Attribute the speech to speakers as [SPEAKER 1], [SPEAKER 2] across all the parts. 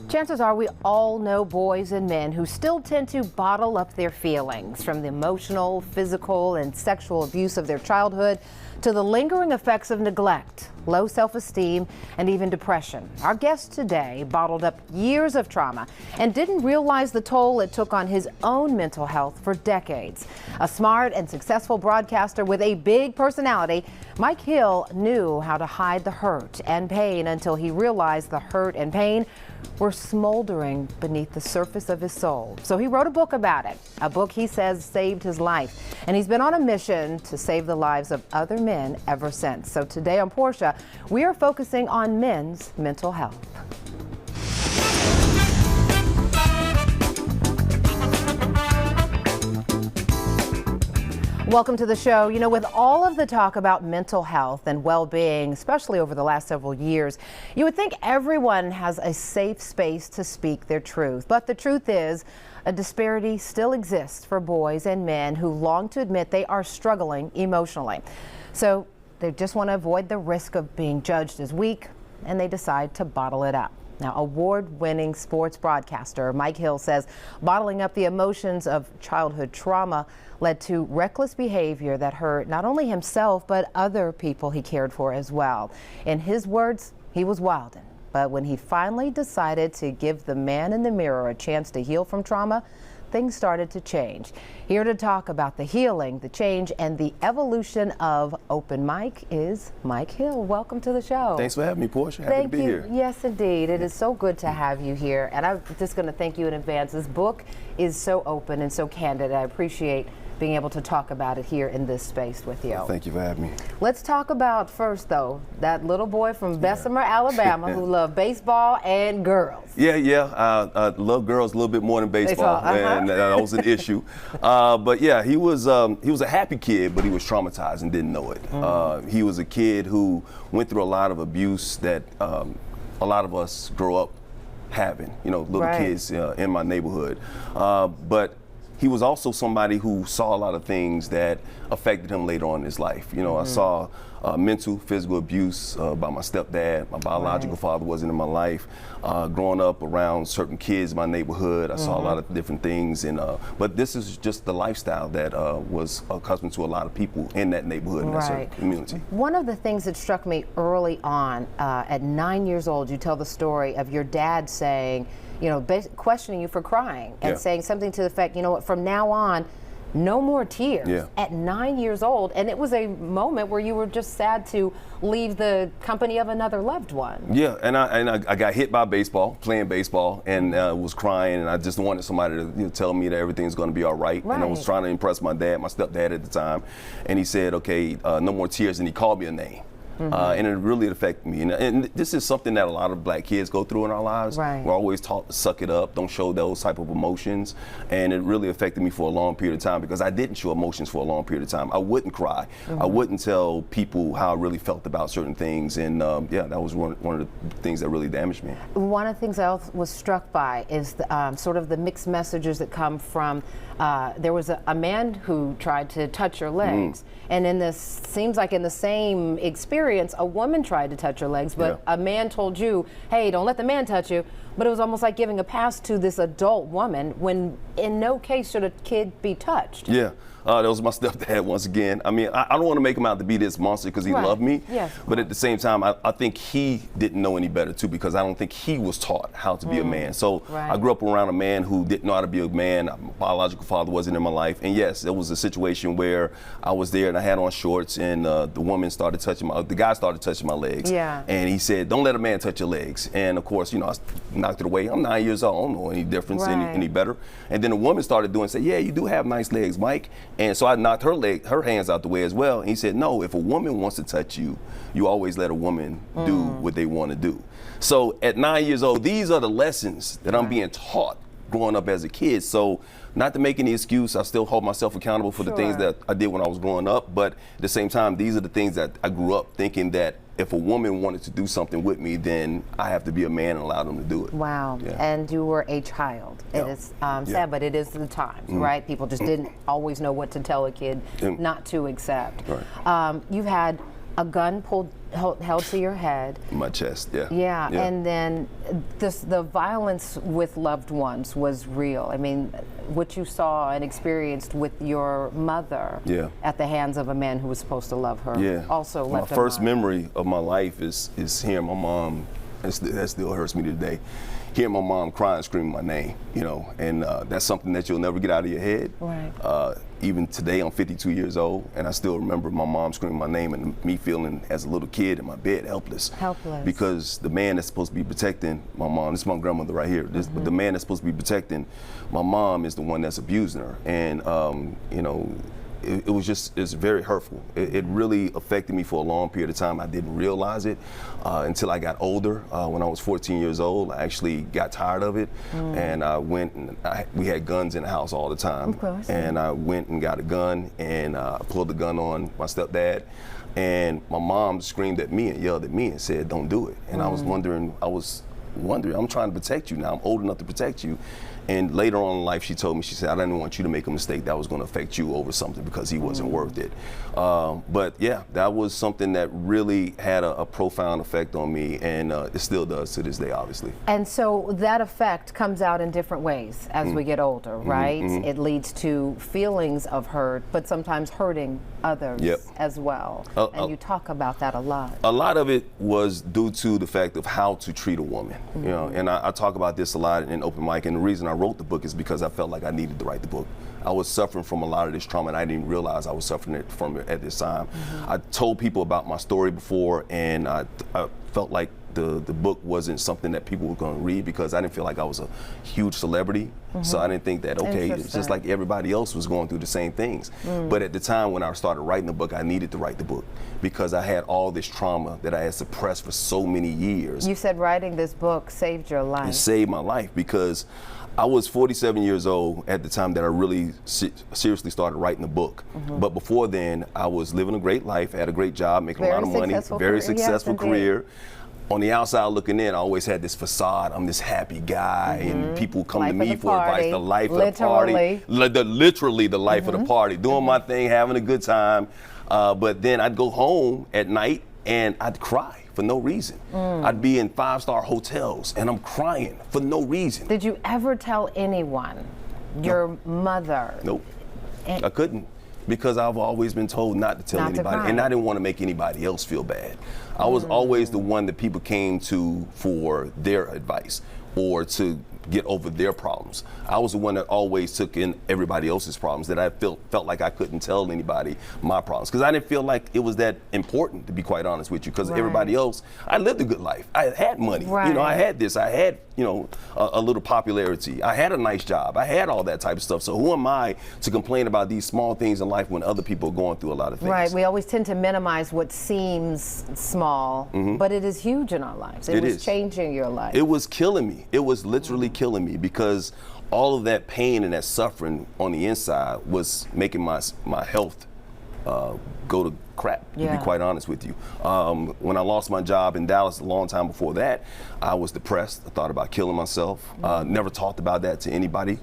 [SPEAKER 1] Chances are we all know boys and men who still tend to bottle up their feelings, from the emotional, physical, and sexual abuse of their childhood to the lingering effects of neglect, low self-esteem, and even depression. Our guest today bottled up years of trauma and didn't realize the toll it took on his own mental health for decades. A smart and successful broadcaster with a big personality, Mike Hill knew how to hide the hurt and pain until he realized the hurt and pain were smoldering beneath the surface of his soul. So he wrote a book about it, a book he says saved his life. And he's been on a mission to save the lives of other men ever since. So today on Portia, we are focusing on men's mental health. Welcome to the show. You know, with all of the talk about mental health and well-being, especially over the last several years, you would think everyone has a safe space to speak their truth. But the truth is, a disparity still exists for boys and men who long to admit they are struggling emotionally. So they just want to avoid the risk of being judged as weak, and they decide to bottle it up. Now, award-winning sports broadcaster Mike Hill says bottling up the emotions of childhood trauma led to reckless behavior that hurt not only himself, but other people he cared for as well. In his words, he was wildin'. But when he finally decided to give the man in the mirror a chance to heal from trauma, things started to change. Here to talk about the healing, the change, and the evolution of open mic is Mike Hill. Welcome to the show.
[SPEAKER 2] Thanks for having me, Portia. Happy to be here.
[SPEAKER 1] Yes, indeed. It is so good to have you here. And I'm just going to thank you in advance. This book is so open and so candid. I appreciate being able to talk about it here in this space with you.
[SPEAKER 2] Well, thank you for having me.
[SPEAKER 1] Let's talk about first, though, that little boy from Bessemer, Alabama, who loved baseball and girls.
[SPEAKER 2] I love girls a little bit more than baseball, and that was an issue. But yeah, he was a happy kid, but he was traumatized and didn't know it. He was a kid who went through a lot of abuse that a lot of us grow up having. You know, little kids in my neighborhood, but he was also somebody who saw a lot of things that affected him later on in his life. You know, I saw mental, physical abuse by my stepdad. My biological father wasn't in my life. Growing up around certain kids in my neighborhood, I saw a lot of different things. And but this is just the lifestyle that was accustomed to a lot of people in that neighborhood, in that certain community.
[SPEAKER 1] One of the things that struck me early on, at 9 years old, you tell the story of your dad saying, you know, questioning you for crying and saying something to the effect, you know what, from now on, no more tears. At 9 years old. And it was a moment where you were just sad to leave the company of another loved one. Yeah,
[SPEAKER 2] and I got hit by baseball, playing baseball, and was crying, and I just wanted somebody to tell me that everything's going to be all right. And I was trying to impress my dad, my stepdad at the time, and he said, okay, no more tears, and he called me a name. And it really affected me. And this is something that a lot of black kids go through in our lives. We're always taught to suck it up, don't show those type of emotions. And it really affected me for a long period of time because I didn't show emotions for a long period of time. I wouldn't cry. I wouldn't tell people how I really felt about certain things. And that was one of the things that really damaged me. One
[SPEAKER 1] of the things I was struck by is the, sort of the mixed messages that come from, there was a man who tried to touch your legs. And in this, seems like in the same experience, a woman tried to touch your legs, but a man told you, hey, don't let the man touch you. But it was almost like giving a pass to this adult woman when in no case should a kid be touched.
[SPEAKER 2] That was my stepdad once again. I mean, I don't want to make him out to be this monster because he loved me. But at the same time, I think he didn't know any better too, because I don't think he was taught how to be a man. So I grew up around a man who didn't know how to be a man. My biological father wasn't in my life. And yes, there was a situation where I was there and I had on shorts, and the woman started touching the guy started touching my legs. And he said, don't let a man touch your legs. And of course, you know, I knocked it away. I'm 9 years old. I don't know any difference, any better. And then the woman started doing, say, yeah, you do have nice legs, Mike. And so I knocked her hands out the way as well. And he said, no, if a woman wants to touch you, you always let a woman do what they want to do. So at 9 years old, these are the lessons that I'm being taught growing up as a kid. So not to make any excuse, I still hold myself accountable for the things that I did when I was growing up. But at the same time, these are the things that I grew up thinking that if a woman wanted to do something with me, then I have to be a man and allow them to do it.
[SPEAKER 1] Wow. And you were a child. It is sad, but it is the times, right? People just didn't always know what to tell a kid not to accept. You've had a gun held to your head.
[SPEAKER 2] My chest, yeah.
[SPEAKER 1] Yeah, and then the violence with loved ones was real. I mean, what you saw and experienced with your mother at the hands of a man who was supposed to love her also left
[SPEAKER 2] my first memory of my life is hearing my mom, that still hurts me today, hearing my mom crying, screaming my name, you know, and that's something that you'll never get out of your head.
[SPEAKER 1] Right.
[SPEAKER 2] Even today, I'm 52 years old, and I still remember my mom screaming my name and me feeling as a little kid in my bed helpless. Because the man that's supposed to be protecting my mom, this is my grandmother right here, the man that's supposed to be protecting my mom is the one that's abusing her. And, you know, it's very hurtful. It really affected me for a long period of time. I didn't realize it until I got older. When I was 14 years old, I actually got tired of it, and I went and we had guns in the house all the time.
[SPEAKER 1] Of course.
[SPEAKER 2] And I went and got a gun, and I pulled the gun on my stepdad, and my mom screamed at me and yelled at me and said, "Don't do it." And I was wondering, I'm trying to protect you now. I'm old enough to protect you. And later on in life, she told me, she said, "I didn't want you to make a mistake that was going to affect you over something because he wasn't worth it." But yeah, that was something that really had a profound effect on me, and it still does to this day, obviously.
[SPEAKER 1] And so that effect comes out in different ways as we get older, right? It leads to feelings of hurt, but sometimes hurting others as well. And you talk about that a lot.
[SPEAKER 2] A lot of it was due to the fact of how to treat a woman, you know, and I talk about this a lot in open mic, and the reason I wrote the book is because I felt like I needed to write the book. I was suffering from a lot of this trauma, and I didn't realize I was suffering from it at this time. I told people about my story before, and I felt like the book wasn't something that people were going to read because I didn't feel like I was a huge celebrity. So I didn't think that, okay, it's just like everybody else was going through the same things. But at the time when I started writing the book, I needed to write the book because I had all this trauma that I had suppressed for so many years.
[SPEAKER 1] You said writing this book saved your life.
[SPEAKER 2] It saved my life because I was 47 years old at the time that I really seriously started writing the book. But before then, I was living a great life, had a great job, making a lot of money, very successful career. On the outside looking in, I always had this facade. I'm this happy guy, and people come to me for advice. The life of the party, literally the life of the party, doing my thing, having a good time. But then I'd go home at night and I'd cry for no reason. I'd be in 5-star hotels and I'm crying for no reason.
[SPEAKER 1] Did you ever tell anyone, your mother?
[SPEAKER 2] Nope, I couldn't. Because I've always been told not to tell anybody, and I didn't want to make anybody else feel bad. I was always the one that people came to for their advice or to get over their problems. I was the one that always took in everybody else's problems, that I felt like I couldn't tell anybody my problems, because I didn't feel like it was that important, to be quite honest with you, because everybody else, I lived a good life. I had money, you know, I had this, I had, you know, a little popularity. I had a nice job. I had all that type of stuff. So who am I to complain about these small things in life when other people are going through a lot of things?
[SPEAKER 1] Right, we always tend to minimize what seems small, but it is huge in our lives. It was changing your life.
[SPEAKER 2] It was killing me. It was literally killing me, because all of that pain and that suffering on the inside was making my health go to crap, to be quite honest with you. When I lost my job in Dallas a long time before that, I was depressed. I thought about killing myself. Never talked about that to anybody.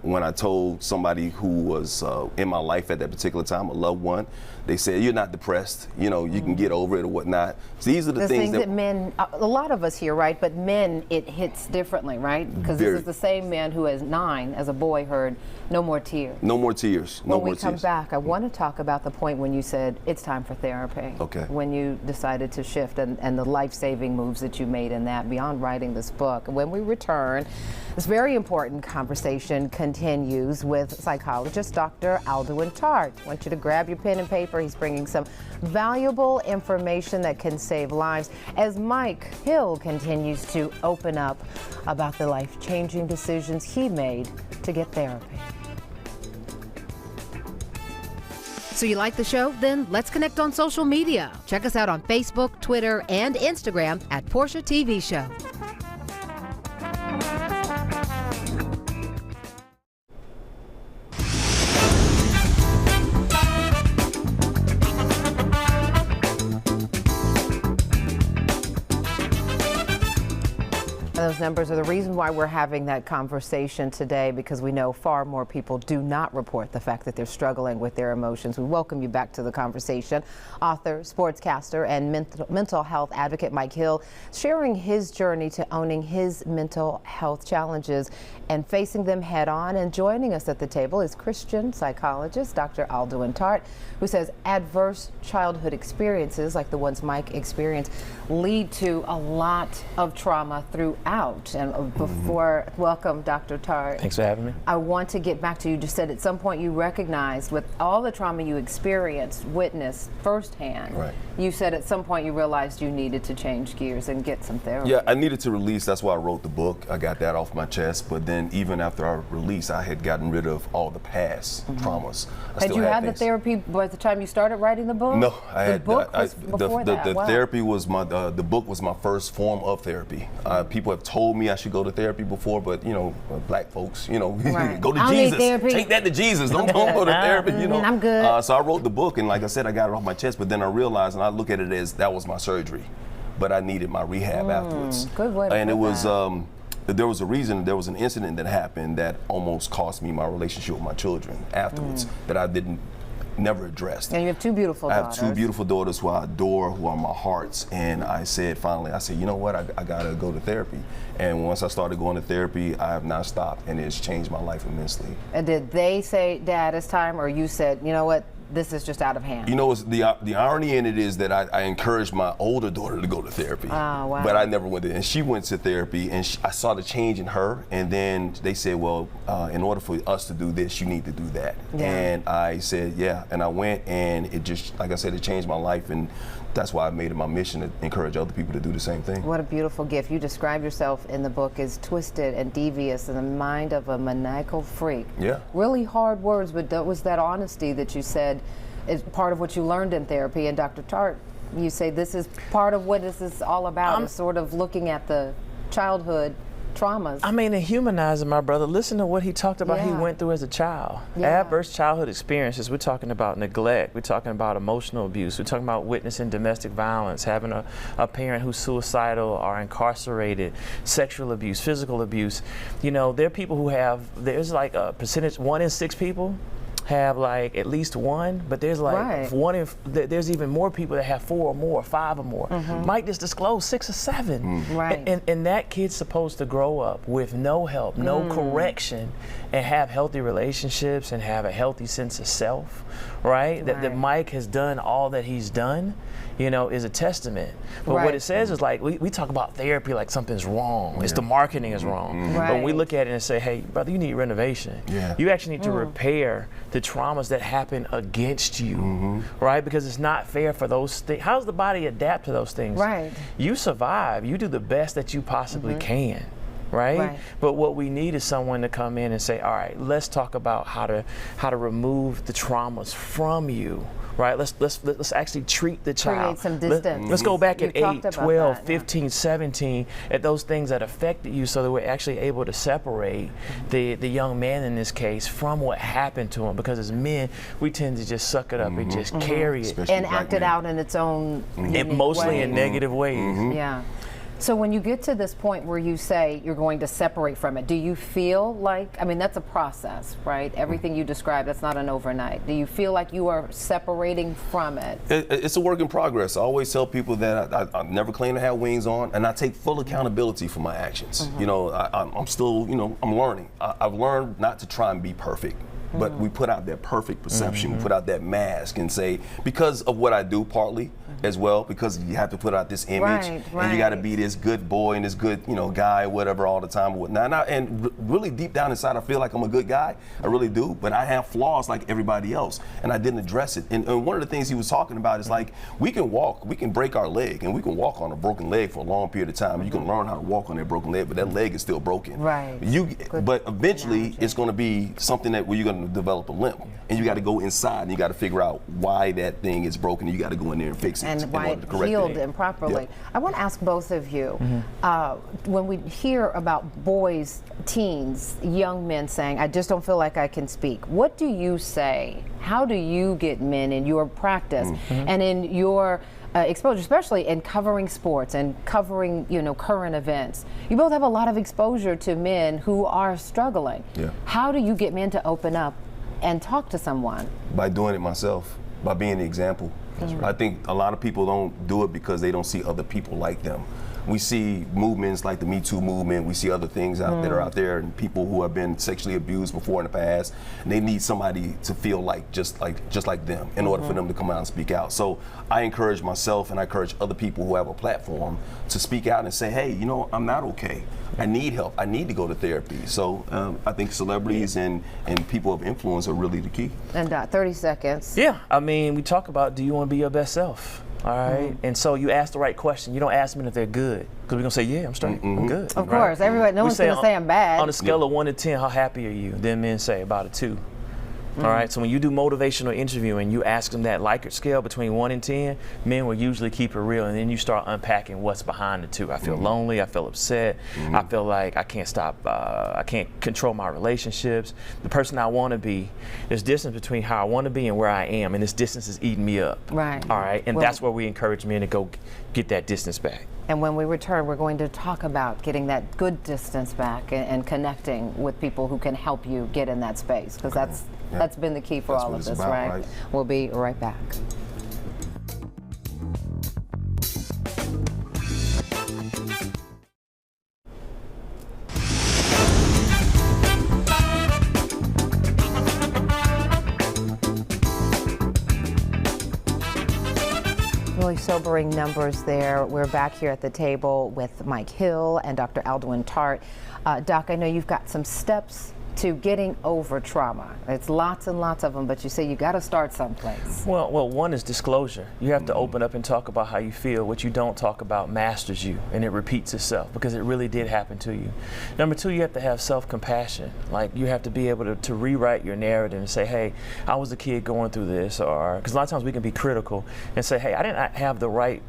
[SPEAKER 2] When I told somebody who was in my life at that particular time, a loved one, they said, "You're not depressed. You know, you can get over it or whatnot." So these are the things that
[SPEAKER 1] men, a lot of us here, right? But men, it hits differently, right? Because this is the same man who, as 9, as a boy, heard, "No more tears."
[SPEAKER 2] No more tears. No more tears.
[SPEAKER 1] When we come back, I want to talk about the point when you said it's time for therapy.
[SPEAKER 2] Okay.
[SPEAKER 1] When you decided to shift, and the life-saving moves that you made in that, beyond writing this book. When we return, this very important conversation continues with psychologist Dr. Alduan Tartt. I want you to grab your pen and paper. He's bringing some valuable information that can save lives as Mike Hill continues to open up about the life-changing decisions he made to get therapy. So you like the show? Then let's connect on social media. Check us out on Facebook, Twitter, and Instagram at Portia TV Show. And those numbers are the reason why we're having that conversation today, because we know far more people do not report the fact that they're struggling with their emotions. We welcome you back to the conversation. Author, sportscaster, and mental health advocate Mike Hill sharing his journey to owning his mental health challenges and facing them head on. And joining us at the table is Christian psychologist Dr. Alduan Tartt, who says adverse childhood experiences like the ones Mike experienced lead to a lot of trauma throughout. And before, welcome, Dr. Tartt.
[SPEAKER 3] Thanks for having me.
[SPEAKER 1] I want to get back to you. Just said at some point you recognized with all the trauma you experienced, witnessed firsthand,
[SPEAKER 2] right.
[SPEAKER 1] You said at some point you realized you needed to change gears and get some therapy.
[SPEAKER 2] Yeah, I needed to release. That's why I wrote the book. I got that off my chest. But then even after I released, I had gotten rid of all the past traumas.
[SPEAKER 1] Had you had the therapy by the time you started writing the book?
[SPEAKER 2] No, I had.
[SPEAKER 1] The book was before that.
[SPEAKER 2] The
[SPEAKER 1] Wow.
[SPEAKER 2] therapy was my. The book was my first form of therapy. People have told me I should go to therapy before, but you know, black folks, you know,
[SPEAKER 1] Right.
[SPEAKER 2] go to
[SPEAKER 1] I don't need therapy.
[SPEAKER 2] Jesus. Take that to Jesus. Don't go to therapy. You know.
[SPEAKER 1] I'm good.
[SPEAKER 2] So I wrote the book, and like I said, I got it off my chest. But then I realized, and I look at it as that was my surgery, but I needed my rehab afterwards.
[SPEAKER 1] Good way to
[SPEAKER 2] And
[SPEAKER 1] put
[SPEAKER 2] it was.
[SPEAKER 1] that.
[SPEAKER 2] There was a reason. There was an incident that happened that almost cost me my relationship with my children afterwards that I never addressed.
[SPEAKER 1] And you have two beautiful daughters.
[SPEAKER 2] I have two beautiful daughters who I adore, who are my hearts. And I said, finally, you know what, I gotta go to therapy. And once I started going to therapy, I have not stopped, and it's changed my life immensely.
[SPEAKER 1] And did they say, Dad, it's time, or you said, you know what, this is just out of hand?
[SPEAKER 2] You know, the irony in it is that I encouraged my older daughter to go to therapy.
[SPEAKER 1] Oh, wow.
[SPEAKER 2] But I never went there. And she went to therapy, and I saw the change in her. And then they said, well, in order for us to do this, you need to do that.
[SPEAKER 1] Yeah.
[SPEAKER 2] And I said, yeah. And I went, and it just, like I said, it changed my life. And that's why I made it my mission to encourage other people to do the same thing.
[SPEAKER 1] What a beautiful gift. You describe yourself in the book as twisted and devious in the mind of a maniacal freak.
[SPEAKER 2] Yeah.
[SPEAKER 1] Really hard words, but that was that honesty that you said is part of what you learned in therapy. And Dr. Tartt, you say this is part of what this is all about, is sort of looking at the childhood traumas.
[SPEAKER 3] I mean, and humanizing my brother. Listen to what he talked about he went through as a child.
[SPEAKER 1] Yeah.
[SPEAKER 3] Adverse childhood experiences. We're talking about neglect. We're talking about emotional abuse. We're talking about witnessing domestic violence, having a parent who's suicidal or incarcerated, sexual abuse, physical abuse. You know, there are people who there's like a percentage, 1 in 6 people have like at least one, but there's like there's even more people that have 4 or more, 5 or more. Mike just disclosed 6 or 7.
[SPEAKER 1] Right.
[SPEAKER 3] And that kid's supposed to grow up with no help, no correction, and have healthy relationships and have a healthy sense of self, right? That Mike has done all that he's done, you know, is a testament. But what it says is like, we talk about therapy like something's wrong. It's the marketing is wrong. But when we look at it and say, hey, brother, you need renovation. You actually need to repair the traumas that happen against you, right? Because it's not fair for those things. How does the body adapt to those things?
[SPEAKER 1] Right.
[SPEAKER 3] You survive. You do the best that you possibly can. Right? But what we need is someone to come in and say, all right, let's talk about how to remove the traumas from you. Right? Let's actually treat the child.
[SPEAKER 1] Create some distance.
[SPEAKER 3] Let's go back at 8, 12,
[SPEAKER 1] that,
[SPEAKER 3] 15, 17 at those things that affected you, so that we're actually able to separate the young man in this case from what happened to him. Because as men, we tend to just suck it up and just carry it.
[SPEAKER 2] Especially
[SPEAKER 1] and act it out in its own
[SPEAKER 3] mostly
[SPEAKER 1] way.
[SPEAKER 3] in negative ways.
[SPEAKER 1] Yeah. So when you get to this point where you say you're going to separate from it, do you feel like, I mean, that's a process, right? Everything you describe, that's not an overnight. Do you feel like you are separating from it?
[SPEAKER 2] It's a work in progress. I always tell people that I never claim to have wings on, and I take full accountability for my actions. You know, I'm still, you know, I'm learning. I've learned not to try and be perfect. But we put out that perfect perception, we put out that mask and say, because of what I do partly as well, because you have to put out this image and you got to be this good boy and this good, you know, guy or whatever all the time or whatnot. And really deep down inside, I feel like I'm a good guy. I really do. But I have flaws like everybody else, and I didn't address it. And one of the things he was talking about is like, we can walk, we can break our leg, and we can walk on a broken leg for a long period of time. You can learn how to walk on that broken leg, but that leg is still broken.
[SPEAKER 1] Right.
[SPEAKER 2] But eventually, it's going to be something that where you're going to develop a limp, and you got to go inside and you got to figure out why that thing is broken. You got to go in there and fix it
[SPEAKER 1] and why it
[SPEAKER 2] correct
[SPEAKER 1] healed
[SPEAKER 2] it.
[SPEAKER 1] improperly.
[SPEAKER 2] Yeah.
[SPEAKER 1] I want to ask both of you, when we hear about boys, teens, young men saying, I just don't feel like I can speak, what do you say? How do you get men in your practice and in your exposure, especially in covering sports and covering, current events. You both have a lot of exposure to men who are struggling.
[SPEAKER 2] Yeah.
[SPEAKER 1] How do you get men to open up and talk to someone?
[SPEAKER 2] By doing it myself, by being the example. I think a lot of people don't do it because they don't see other people like them. We see movements like the Me Too movement. We see other things that are out there, and people who have been sexually abused before in the past. And they need somebody to feel like just like them in order for them to come out and speak out. So I encourage myself, and I encourage other people who have a platform to speak out and say, hey, I'm not okay. I need help. I need to go to therapy. So I think celebrities and people of influence are really the key.
[SPEAKER 1] And 30 seconds.
[SPEAKER 3] Yeah, I mean, we talk about, do you want to be your best self? All right, and so you ask the right question. You don't ask them if they're good, because we're gonna say, yeah, I'm straight, I'm good.
[SPEAKER 1] Of course, everybody, no one's gonna say I'm bad.
[SPEAKER 3] On a scale of 1 to 10, how happy are you? Then men say about a 2. All right, so when you do motivational interviewing, you ask them that Likert scale between 1 and 10, men will usually keep it real, and then you start unpacking what's behind the 2. I feel lonely, I feel upset, I feel like I can't stop, I can't control my relationships. The person I want to be, there's distance between how I want to be and where I am, and this distance is eating me up.
[SPEAKER 1] Right.
[SPEAKER 3] All right, and that's where we encourage men to go get that distance back.
[SPEAKER 1] And when we return, we're going to talk about getting that good distance back and connecting with people who can help you get in that space, because that's been the key for all of this, right? We'll be right back. Really sobering numbers there. We're back here at the table with Mike Hill and Dr. Alduan Tartt. Doc, I know you've got some steps to getting over trauma. It's lots and lots of them, but you say you got to start someplace.
[SPEAKER 3] Well, one is disclosure. You have to open up and talk about how you feel. What you don't talk about masters you, and it repeats itself because it really did happen to you. Number 2, you have to have self-compassion. Like, you have to be able to rewrite your narrative and say, hey, I was a kid going through this, or because a lot of times we can be critical and say, hey, I didn't have the right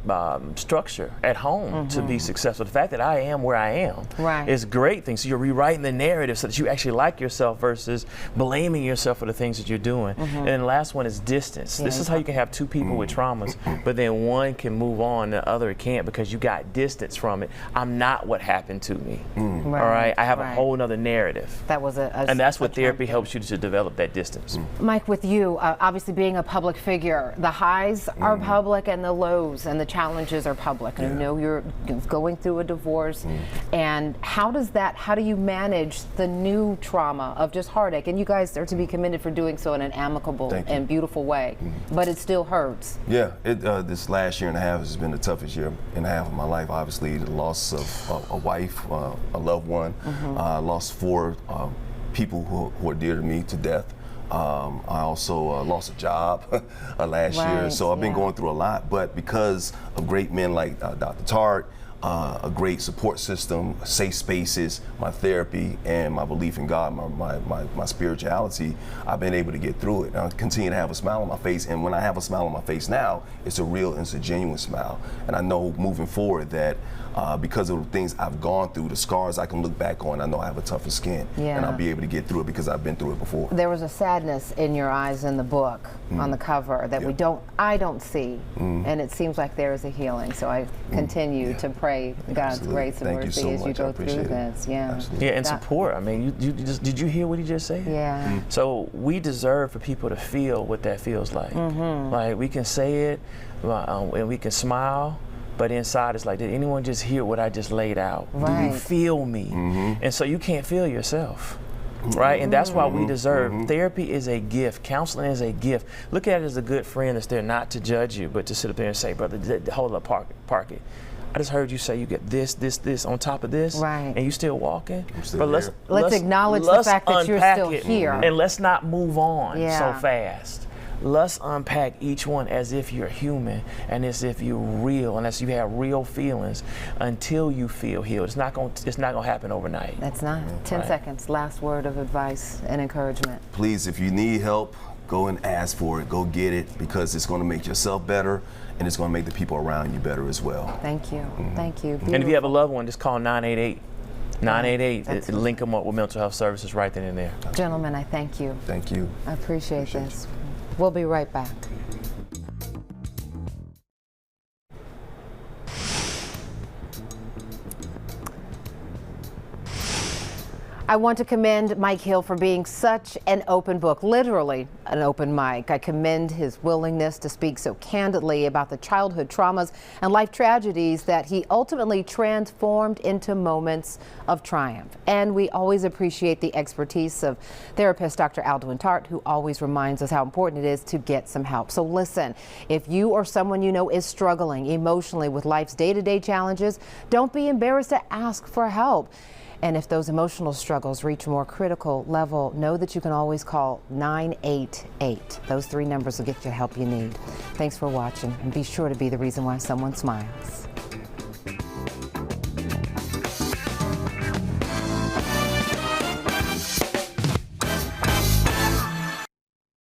[SPEAKER 3] structure at home to be successful. The fact that I am where I am is a great thing. So you're rewriting the narrative so that you actually like yourself versus blaming yourself for the things that you're doing. And then the last one is distance. This is how you can have 2 people with traumas, but then one can move on, the other can't, because you got distance from it. I'm not what happened to me. All right, I have a whole other narrative.
[SPEAKER 1] That was
[SPEAKER 3] and that's what therapy helps you to develop that distance.
[SPEAKER 1] Mike, with you, obviously being a public figure, the highs are public and the lows and the challenges are public. And I know you're going through a divorce, and how do you manage the new trauma of just heartache? And you guys are to be commended for doing so in an amicable and beautiful way, but it still hurts.
[SPEAKER 2] Yeah, this last year and a half has been the toughest year and a half of my life. Obviously, the loss of a wife, a loved one. I lost 4 people who are dear to me to death. I also lost a job last year, so I've been going through a lot. But because of great men like Dr. Tartt, a great support system, safe spaces, my therapy, and my belief in God, my spirituality, I've been able to get through it. And I continue to have a smile on my face, and when I have a smile on my face now, it's a real and it's a genuine smile. And I know moving forward that because of the things I've gone through, the scars I can look back on, I know I have a tougher skin, and I'll be able to get through it because I've been through it before.
[SPEAKER 1] There was a sadness in your eyes in the book, on the cover, that I don't see, and it seems like there is a healing. So I continue to pray God's grace and mercy as you go through this. Yeah,
[SPEAKER 3] and support. I mean, did you hear what he just said?
[SPEAKER 1] Yeah.
[SPEAKER 3] So we deserve for people to feel what that feels like. Like, we can say it, and we can smile, but inside it's like, did anyone just hear what I just laid out? Do you feel me? And so you can't feel yourself. Right, and that's why we deserve. Therapy is a gift. Counseling is a gift. Look at it as a good friend that's there not to judge you, but to sit up there and say, brother, hold up, park it. I just heard you say you get this on top of this, and you still walking.
[SPEAKER 2] But
[SPEAKER 1] let's acknowledge the fact that you're still here,
[SPEAKER 3] and let's not move on so fast. Let's unpack each one as if you're human and as if you're real and as you have real feelings until you feel healed. It's not gonna happen overnight.
[SPEAKER 1] That's not. 10 seconds. Last word of advice and encouragement.
[SPEAKER 2] Please, if you need help, go and ask for it. Go get it, because it's going to make yourself better, and it's going to make the people around you better as well.
[SPEAKER 1] Thank you. Thank you. Beautiful.
[SPEAKER 3] And if you have a loved one, just call 988. 988, link them up with mental health services right then and there.
[SPEAKER 1] Gentlemen, I thank you.
[SPEAKER 2] Thank you.
[SPEAKER 1] I appreciate this. We'll be right back. I want to commend Mike Hill for being such an open book, literally an open mic. I commend his willingness to speak so candidly about the childhood traumas and life tragedies that he ultimately transformed into moments of triumph. And we always appreciate the expertise of therapist Dr. Alduan Tartt, who always reminds us how important it is to get some help. So listen, if you or someone you know is struggling emotionally with life's day-to-day challenges, don't be embarrassed to ask for help. And if those emotional struggles reach a more critical level, know that you can always call 988. Those 3 numbers will get you the help you need. Thanks for watching, and be sure to be the reason why someone smiles.